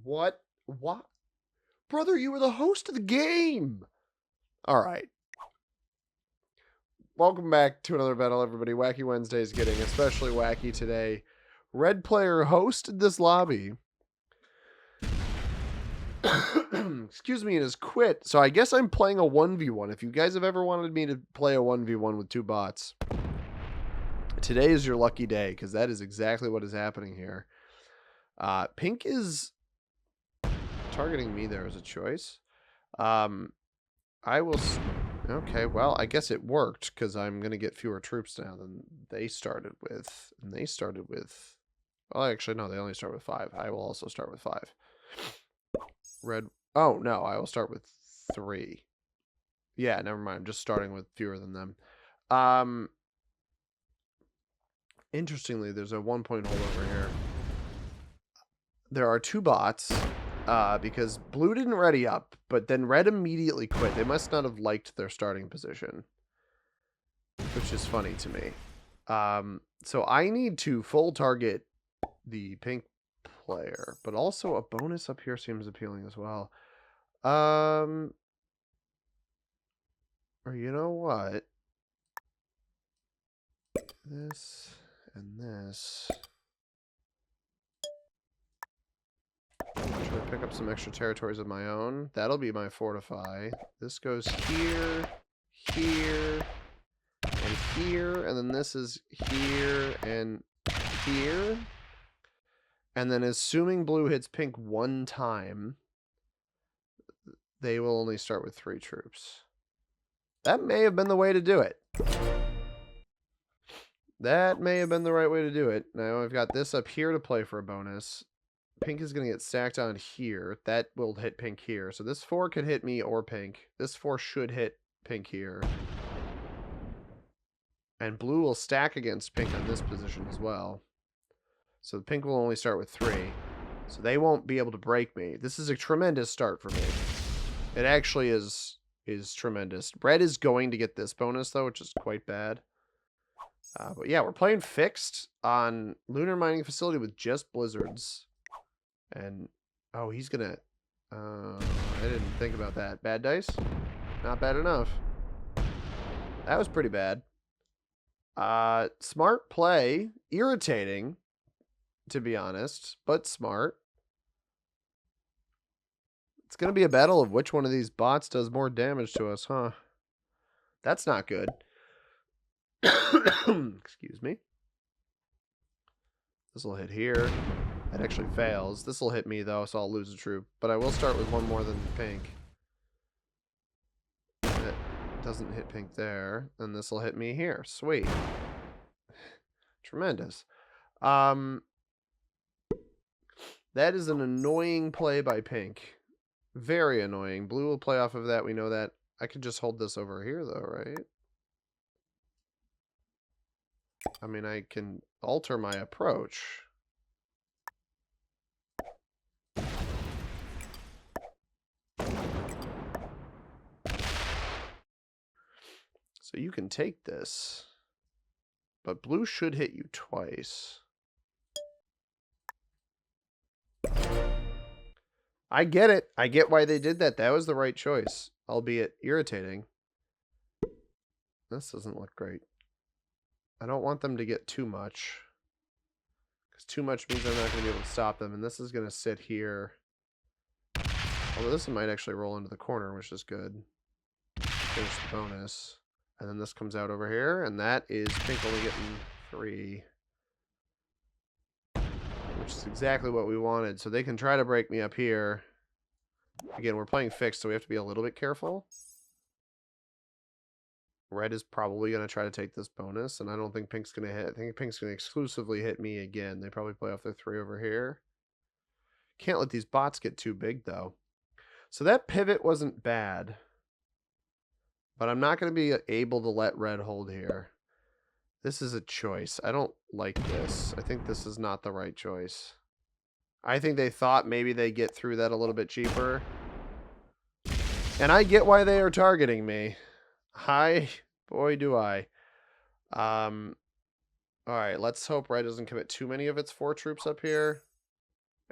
What? What? Brother, you were the host of the game. All right. Welcome back to another battle, everybody. Wacky Wednesday is getting especially wacky today. Red player hosted this lobby. Excuse me, and has quit. So I guess I'm playing a 1v1. If you guys have ever wanted me to play a 1v1 with two bots, today is your lucky day, because that is exactly what is happening here. Pink is targeting me there as a choice. I will... Okay, well, I guess it worked, because I'm going to get fewer troops now than they started with. And they started with... Well, actually, no, they only start with 5. I will also start with 5. Red... Oh, no, I will start with 3. Yeah, never mind. I'm just starting with fewer than them. Interestingly, there's a 1 point hole over here. There are 2 bots. Because blue didn't ready up, but then red immediately quit. They must not have liked their starting position, which is funny to me. So I need to full target the pink player, but also a bonus up here seems appealing as well. Or you know what? This and this. Try to pick up some extra territories of my own. That'll be my fortify. This goes here, here, and here. And then this is here and here. And then assuming blue hits pink 1 time, they will only start with 3 troops. That may have been the way to do it. That may have been the right way to do it. Now I've got this up here to play for a bonus. Pink is going to get stacked on here. That will hit pink here. So this 4 could hit me or pink. This 4 should hit pink here. And blue will stack against pink on this position as well. So the pink will only start with 3. So they won't be able to break me. This is a tremendous start for me. It actually is tremendous. Red is going to get this bonus, though, which is quite bad. But yeah, we're playing fixed on Lunar Mining Facility with just blizzards. And, oh, he's gonna, I didn't think about that. Bad dice? Not bad enough. That was pretty bad. Smart play. Irritating, to be honest, but smart. It's gonna be a battle of which one of these bots does more damage to us, huh? That's not good. Excuse me. This will hit here. That actually fails. This will hit me, though, so I'll lose a troop. But I will start with 1 more than pink. That doesn't hit pink there. And this will hit me here. Sweet. Tremendous. That is an annoying play by pink. Very annoying. Blue will play off of that. We know that. I could just hold this over here, though, right? I mean, I can alter my approach. So you can take this, but blue should hit you twice. I get it. I get why they did that. That was the right choice, albeit irritating. This doesn't look great. I don't want them to get too much, because too much means I'm not going to be able to stop them, and this is going to sit here. Although this might actually roll into the corner, which is good. Finish the bonus. And then this comes out over here, and that is pink only getting 3. Which is exactly what we wanted. So they can try to break me up here. Again, we're playing fixed, so we have to be a little bit careful. Red is probably going to try to take this bonus, and I don't think pink's going to hit. I think pink's going to exclusively hit me again. They probably play off their 3 over here. Can't let these bots get too big, though. So that pivot wasn't bad. But I'm not going to be able to let red hold here. This is a choice. I don't like this. I think this is not the right choice. I think they thought maybe they'd get through that a little bit cheaper. And I get why they are targeting me. Hi, boy, do I. All right, let's hope red doesn't commit too many of its 4 troops up here.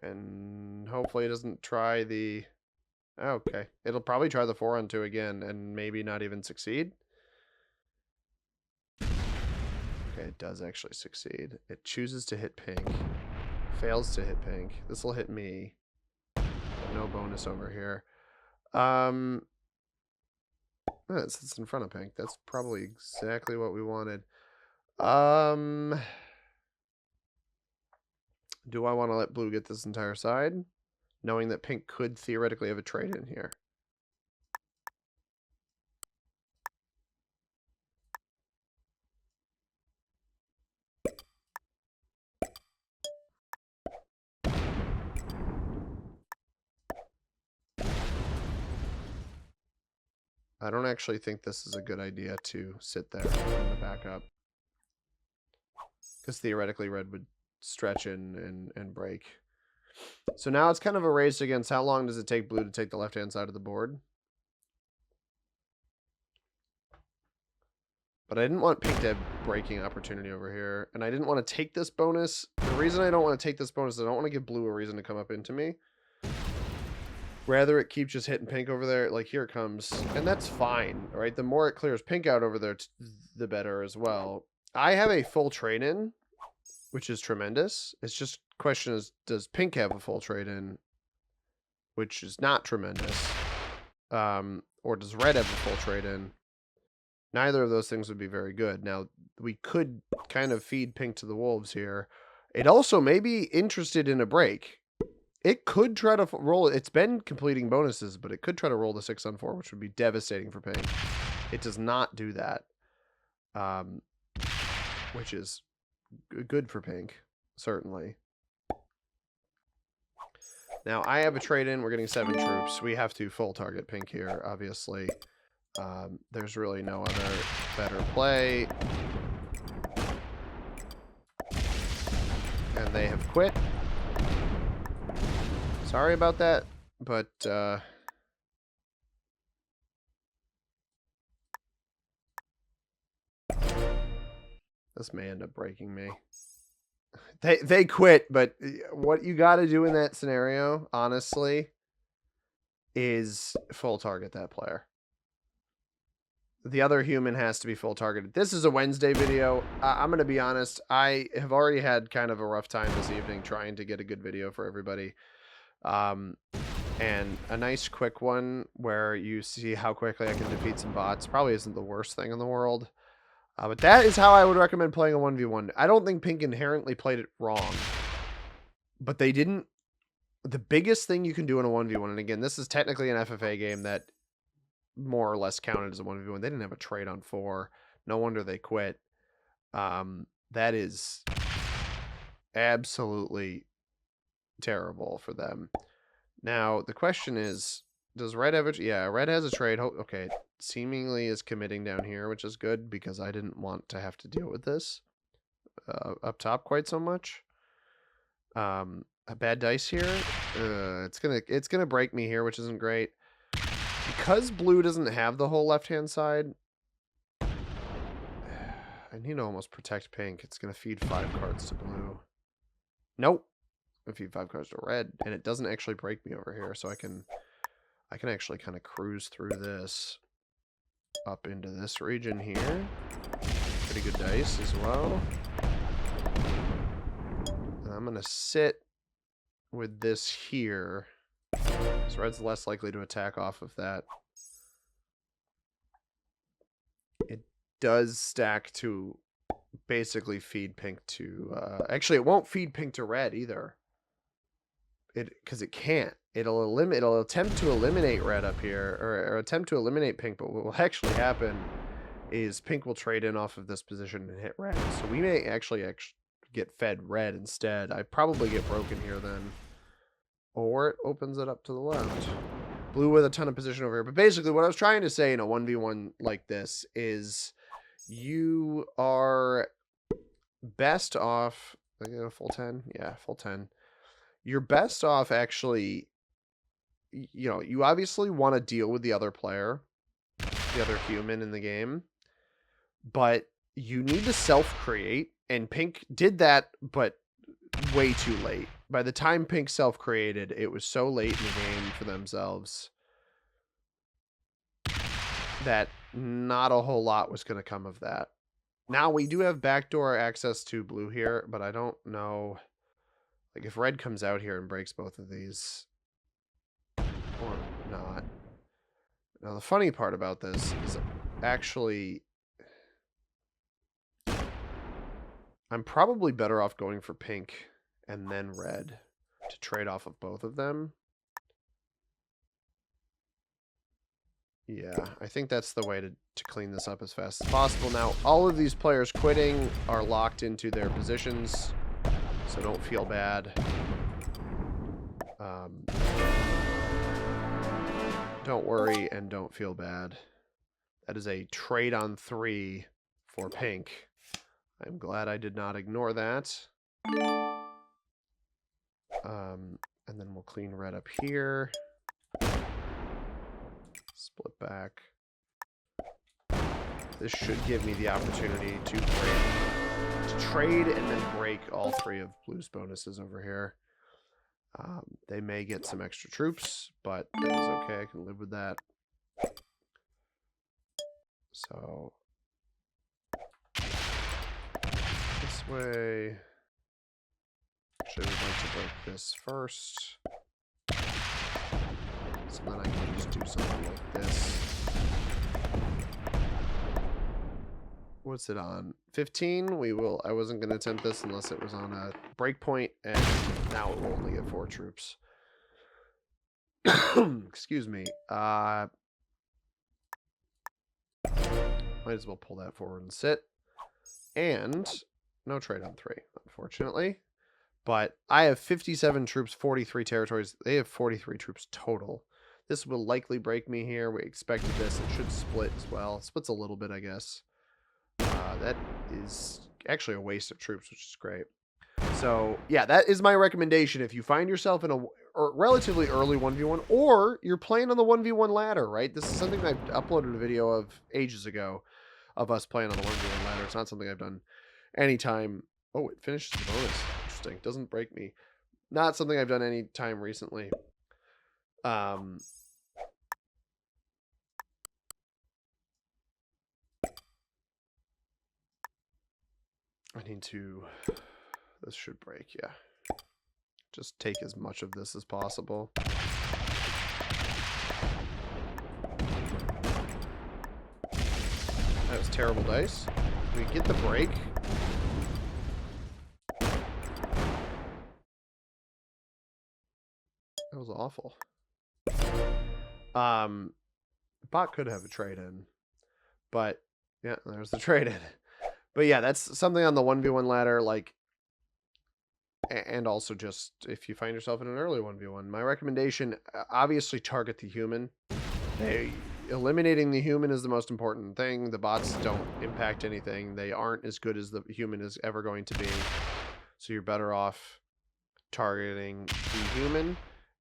And hopefully it doesn't try the... Okay. It'll probably try the 4-on-2 again and maybe not even succeed. Okay, it does actually succeed. It chooses to hit pink. Fails to hit pink. This will hit me. No bonus over here. It sits in front of pink. That's probably exactly what we wanted. Do I want to let blue get this entire side? Knowing that pink could theoretically have a trade in here. I don't actually think this is a good idea to sit there in the backup. Because theoretically red would stretch in and break. So now it's kind of a race against how long does it take blue to take the left-hand side of the board. But I didn't want pink to have breaking opportunity over here. And I didn't want to take this bonus. The reason I don't want to take this bonus is I don't want to give blue a reason to come up into me. Rather it keep just hitting pink over there. Like, here it comes. And that's fine, right? The more it clears pink out over there, the better as well. I have a full trade-in, which is tremendous. It's just question is, does pink have a full trade-in, which is not tremendous? Or does red have a full trade-in? Neither of those things would be very good. Now, we could kind of feed pink to the wolves here. It also may be interested in a break. It could try to roll. It's been completing bonuses, but it could try to roll the 6-on-4, which would be devastating for pink. It does not do that, which is good for pink, certainly. Now, I have a trade-in. We're getting 7 troops. We have to full target pink here, obviously. There's really no other better play. And they have quit. Sorry about that, but this may end up breaking me. They quit, but what you got to do in that scenario, honestly, is full target that player. The other human has to be full targeted. This is a Wednesday video. I'm going to be honest. I have already had kind of a rough time this evening trying to get a good video for everybody. And a nice quick one where you see how quickly I can defeat some bots probably isn't the worst thing in the world. But that is how I would recommend playing a 1v1. I don't think pink inherently played it wrong. But they didn't. The biggest thing you can do in a 1v1, and again, this is technically an FFA game that more or less counted as a 1v1. They didn't have a trade on 4. No wonder they quit. That is absolutely terrible for them. Now, the question is, does red have a... Yeah, red has a trade. Okay, seemingly is committing down here, which is good because I didn't want to have to deal with this up top quite so much. A bad dice here. It's gonna break me here, which isn't great. Because blue doesn't have the whole left-hand side, I need to almost protect pink. It's gonna feed 5 cards to blue. Nope. If you 5 cards to red, and it doesn't actually break me over here, so I can actually kind of cruise through this up into this region here. Pretty good dice as well. And I'm gonna sit with this here, so red's less likely to attack off of that. It does stack to basically feed pink to actually it won't feed pink to red either. Because it can't. It'll attempt to eliminate red up here, or attempt to eliminate pink, but what will actually happen is pink will trade in off of this position and hit red. So we may actually get fed red instead. I probably get broken here then. Or it opens it up to the left. Blue with a ton of position over here. But basically what I was trying to say in a 1v1 like this is you are best off... I get a full 10? Yeah, full 10. You're best off actually, you know, you obviously want to deal with the other player, the other human in the game, but you need to self-create, and pink did that, but way too late. By the time pink self-created, it was so late in the game for themselves that not a whole lot was going to come of that. Now we do have backdoor access to blue here, but I don't know, like, if red comes out here and breaks both of these or not. Now the funny part about this is actually I'm probably better off going for pink and then red to trade off of both of them. Yeah, I think that's the way to clean this up as fast as possible. Now, all of these players quitting are locked into their positions, so don't feel bad. Don't worry and don't feel bad. That is a trade on 3 for pink. I'm glad I did not ignore that. And then we'll clean red up here. Split back. This should give me the opportunity to trade and then break all 3 of blue's bonuses over here. They may get some extra troops, but that is okay. I can live with that. So this way. Actually, I would like to break this first. So then I can just do something like this. What's it on? 15? We will. I wasn't going to attempt this unless it was on a breakpoint, and now it will only get 4 troops. Excuse me. Might as well pull that forward and sit. And no trade on 3, unfortunately. But I have 57 troops, 43 territories. They have 43 troops total. This will likely break me here. We expected this. It should split as well. It splits a little bit, I guess. That is actually a waste of troops, which is great. So, yeah, that is my recommendation. If you find yourself in a relatively early 1v1, or you're playing on the 1v1 ladder, right? This is something I've uploaded a video of ages ago of us playing on the 1v1 ladder. It's not something I've done anytime. Oh, it finishes the bonus. Interesting. Doesn't break me. Not something I've done any time recently. I need to... This should break, yeah. Just take as much of this as possible. That was terrible dice. Did we get the break? That was awful. Bot could have a trade-in. But, yeah, there's the trade-in. But yeah, that's something on the 1v1 ladder, like, and also just if you find yourself in an early 1v1, my recommendation, obviously target the human. Eliminating the human is the most important thing. The bots don't impact anything. They aren't as good as the human is ever going to be. So you're better off targeting the human.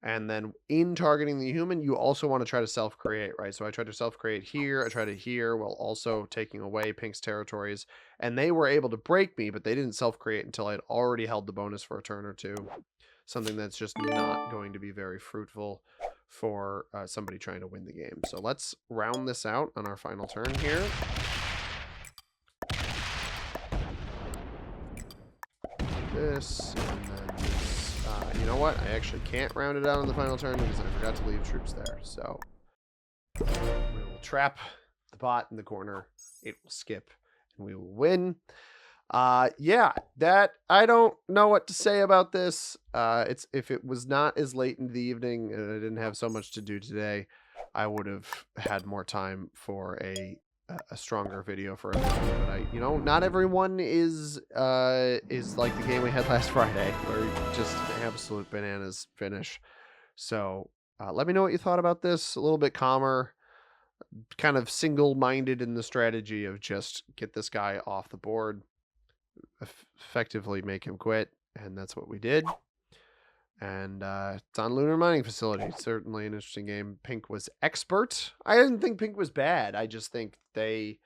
And then in targeting the human, you also want to try to self-create, right? So I tried to self-create here. I tried it here while also taking away pink's territories. And they were able to break me, but they didn't self-create until I'd already held the bonus for a turn or two. Something that's just not going to be very fruitful for somebody trying to win the game. So let's round this out on our final turn here. This, and then this. You know what? I actually can't round it out on the final turn because I forgot to leave troops there. So we will trap the bot in the corner. It will skip, and we will win. Yeah, that I don't know what to say about this. It's if it was not as late in the evening and I didn't have so much to do today, I would have had more time for a stronger video for everyone. But you know, not everyone is like the game we had last Friday, where just absolute bananas finish. So let me know what you thought about this. A little bit calmer, kind of single-minded in the strategy of just get this guy off the board, effectively make him quit, and that's what we did. And it's on Lunar Mining Facility. Certainly an interesting game. Pink was expert. I didn't think Pink was bad. I just think they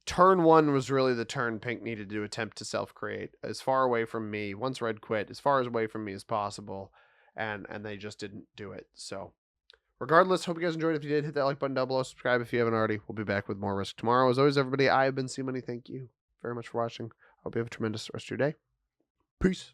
turn 1 was really the turn Pink needed to attempt to self-create as far away from me. Once Red quit, as far away from me as possible, and they just didn't do it. So, regardless, hope you guys enjoyed. If you did, hit that like button down below. Subscribe if you haven't already. We'll be back with more Risk tomorrow. As always, everybody, I have been C Money. Thank you very much for watching. Hope you have a tremendous rest of your day. Peace.